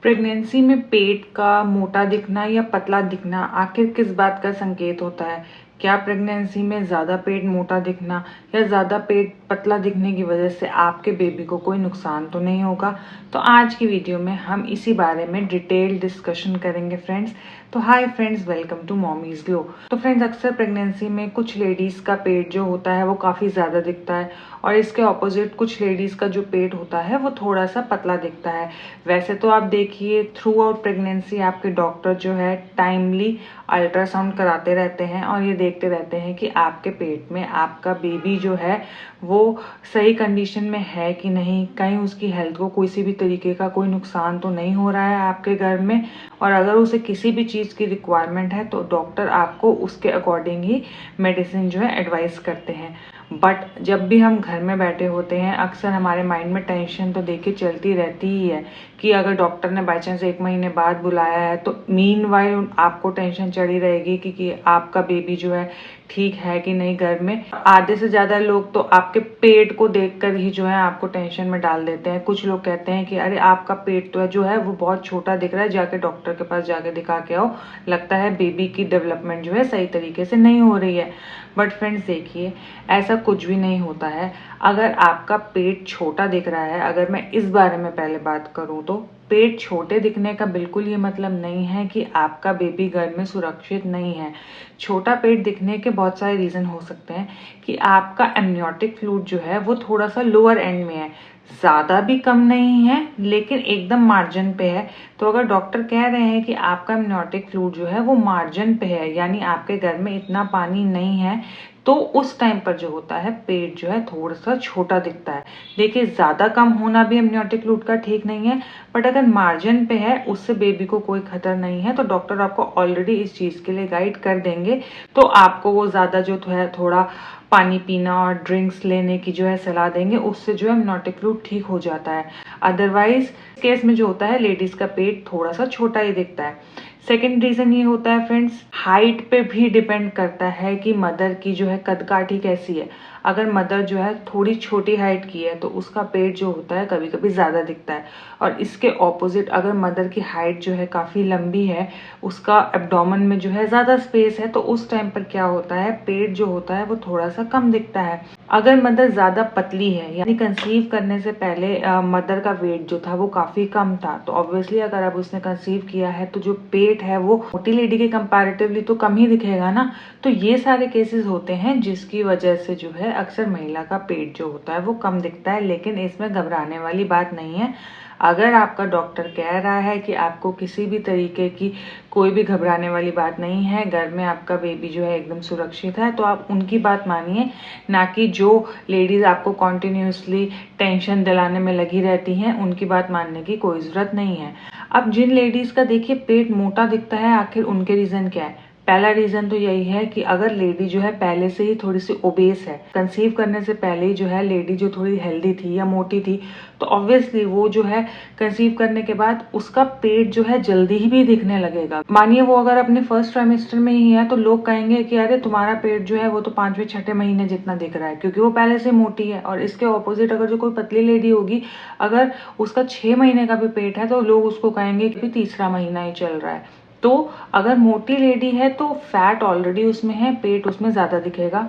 Pregnancy में पेट का मोटा दिखना या पतला दिखना आखिर किस बात का संकेत होता है? क्या प्रेगनेंसी में ज़्यादा पेट मोटा दिखना या ज़्यादा पेट पतला दिखने की वजह से आपके बेबी को कोई नुकसान तो नहीं होगा? तो आज की वीडियो में हम इसी बारे में डिटेल डिस्कशन करेंगे फ्रेंड्स। तो hi friends, welcome to mommy's glow. तो फ्रेंड्स, अक्सर प्रेगनेंसी में कुछ लेडीज़ का पेट जो होता है वो काफ़ी ज़्यादा दिखता है और इसके ऑपोजिट कुछ लेडीज़ का जो पेट होता है वो थोड़ा सा पतला दिखता है। वैसे तो आप देखिए, थ्रू आउट प्रेगनेंसी आपके डॉक्टर जो है टाइमली अल्ट्रासाउंड कराते रहते हैं और ये देखते रहते हैं कि आपके पेट में आपका बेबी जो है वो सही कंडीशन में है कि नहीं, कहीं उसकी हेल्थ को किसी भी तरीके का कोई नुकसान तो नहीं हो रहा है आपके घर में। और अगर उसे किसी भी चीज़ की रिक्वायरमेंट है तो डॉक्टर आपको उसके अकॉर्डिंग ही मेडिसिन जो है एडवाइस करते हैं। बट जब भी हम घर में बैठे होते हैं अक्सर हमारे माइंड में टेंशन तो देखिए चलती रहती ही है कि अगर डॉक्टर ने बाई चांस 1 महीने बाद बुलाया है तो मीनवाइल आपको टेंशन चढ़ी रहेगी कि आपका बेबी जो है ठीक है कि नहीं घर में। आधे से ज़्यादा लोग तो आपके पेट को देखकर ही जो है आपको टेंशन में डाल देते हैं। कुछ लोग कहते हैं कि अरे आपका पेट तो है जो है वो बहुत छोटा दिख रहा है, जाके डॉक्टर के पास जाके दिखा के आओ, लगता है बेबी की डेवलपमेंट जो है सही तरीके से नहीं हो रही है। बट फ्रेंड्स देखिए, ऐसा कुछ भी नहीं होता है। अगर आपका पेट छोटा दिख रहा है, अगर मैं इस बारे में पहले बात करूं तो पेट छोटे दिखने का बिल्कुल ये मतलब नहीं है कि आपका बेबी घर में सुरक्षित नहीं है। छोटा पेट दिखने के बहुत सारे रीज़न हो सकते हैं कि आपका एमनियोटिक फ्लूइड जो है वो थोड़ा सा लोअर एंड में है, ज़्यादा भी कम नहीं है लेकिन एकदम मार्जिन पे है। तो अगर डॉक्टर कह रहे हैं कि आपका एमनियोटिक फ्लूइड जो है वो मार्जिन पे है, यानी आपके घर में इतना पानी नहीं है, तो उस टाइम पर जो होता है पेट जो है थोड़ा सा छोटा दिखता है। देखिए, ज़्यादा कम होना भी एमनियोटिक फ्लूइड का ठीक नहीं है, बट अगर मार्जिन पे है उससे बेबी को कोई खतरा नहीं है तो डॉक्टर आपको ऑलरेडी इस चीज़ के लिए गाइड कर देंगे। तो आपको वो ज़्यादा जो है थोड़ा पानी पीना और ड्रिंक्स लेने की जो है सलाह देंगे, उससे जो है एमनियोटिक फ्लूइड ठीक हो जाता है। अदरवाइज केस में जो होता है लेडीज का पेट थोड़ा सा छोटा ही दिखता है। सेकेंड रीजन ये होता है फ्रेंड्स, हाइट पे भी डिपेंड करता है कि मदर की जो है कदकाठी कैसी है। अगर मदर जो है थोड़ी छोटी हाइट की है तो उसका पेट जो होता है कभी कभी ज़्यादा दिखता है। और इसके ऑपोजिट अगर मदर की हाइट जो है काफ़ी लंबी है, उसका एब्डोमेन में जो है ज़्यादा स्पेस है, तो उस टाइम पर क्या होता है पेट जो होता है वो थोड़ा सा कम दिखता है। अगर मदर ज़्यादा पतली है, यानी कंसीव करने से पहले मदर का वेट जो था वो काफ़ी कम था, तो ऑब्वियसली अगर अब उसने कंसीव किया है तो जो पेट है वो मोटी लेडी के कंपैरेटिवली तो कम ही दिखेगा ना। तो ये सारे केसेस होते हैं जिसकी वजह से जो है अक्सर महिला का पेट जो होता है वो कम दिखता है, लेकिन इसमें घबराने वाली बात नहीं है। अगर आपका डॉक्टर कह रहा है कि आपको किसी भी तरीके की कोई भी घबराने वाली बात नहीं है, घर में आपका बेबी जो है एकदम सुरक्षित है, तो आप उनकी बात मानिए, ना कि जो लेडीज़ आपको कॉन्टिन्यूसली टेंशन दिलाने में लगी रहती हैं उनकी बात मानने की कोई ज़रूरत नहीं है। अब जिन लेडीज़ का देखिए पेट मोटा दिखता है, आखिर उनके रीज़न क्या है? पहला रीज़न तो यही है कि अगर लेडी जो है पहले से ही थोड़ी सी ओबेस है, कंसीव करने से पहले ही जो है लेडी जो थोड़ी हेल्दी थी या मोटी थी, तो ऑब्वियसली वो जो है कंसीव करने के बाद उसका पेट जो है जल्दी ही भी दिखने लगेगा। मानिए वो अगर अपने फर्स्ट ट्राइमेस्टर में ही है तो लोग कहेंगे कि अरे तुम्हारा पेट जो है वो तो 5वें 6ठे महीने जितना दिख रहा है, क्योंकि वो पहले से मोटी है। और इसके ऑपोजिट अगर जो कोई पतली लेडी होगी, अगर उसका 6 महीने का भी पेट है तो लोग उसको कहेंगे कि तीसरा महीना ही चल रहा है। तो अगर मोटी लेडी है तो फैट ऑलरेडी उसमें है, पेट उसमें ज़्यादा दिखेगा।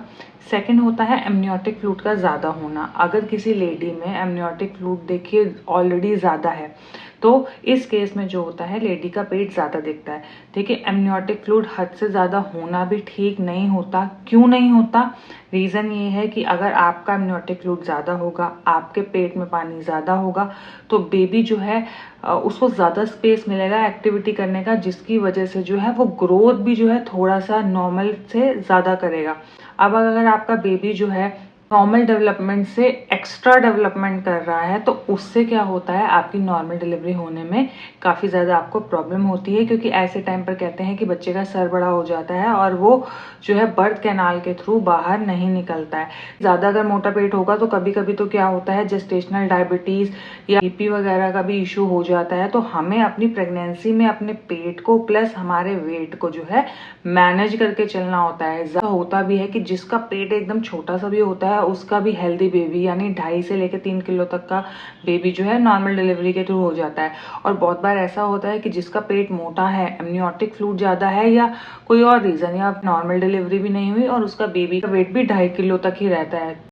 सेकंड होता है एमनियोटिक फ्लूइड का ज़्यादा होना। अगर किसी लेडी में एमनियोटिक फ्लूइड देखिए ऑलरेडी ज़्यादा है तो इस केस में जो होता है लेडी का पेट ज़्यादा दिखता है। देखिए, एमनियोटिक फ्लूइड हद से ज़्यादा होना भी ठीक नहीं होता। क्यों नहीं होता? रीज़न ये है कि अगर आपका एमनियोटिक फ्लूइड ज़्यादा होगा, आपके पेट में पानी ज़्यादा होगा, तो बेबी जो है उसको ज़्यादा स्पेस मिलेगा एक्टिविटी करने का, जिसकी वजह से जो है वो ग्रोथ भी जो है थोड़ा सा नॉर्मल से ज़्यादा करेगा। अब अगर आपका बेबी जो है नॉर्मल डेवलपमेंट से एक्स्ट्रा डेवलपमेंट कर रहा है तो उससे क्या होता है, आपकी नॉर्मल डिलीवरी होने में काफ़ी ज़्यादा आपको प्रॉब्लम होती है, क्योंकि ऐसे टाइम पर कहते हैं कि बच्चे का सर बड़ा हो जाता है और वो जो है बर्थ कैनाल के थ्रू बाहर नहीं निकलता है। ज़्यादा अगर मोटा पेट होगा तो कभी कभी तो क्या होता है जेस्टेशनल डायबिटीज़ या बीपी वगैरह का भी इशू हो जाता है। तो हमें अपनी प्रेगनेंसी में अपने पेट को प्लस हमारे वेट को जो है मैनेज करके चलना होता है। होता भी है कि जिसका पेट एकदम छोटा सा भी होता है है उसका भी हेल्दी बेबी यानी 2.5 से लेकर 3 किलो तक का बेबी जो है नॉर्मल डिलीवरी के थ्रू हो जाता है। और बहुत बार ऐसा होता है कि जिसका पेट मोटा है, एमनियोटिक फ्लूइड ज़्यादा है या कोई और रीज़न, या नॉर्मल डिलीवरी भी नहीं हुई और उसका बेबी का वेट भी 2.5 किलो तक ही रहता है।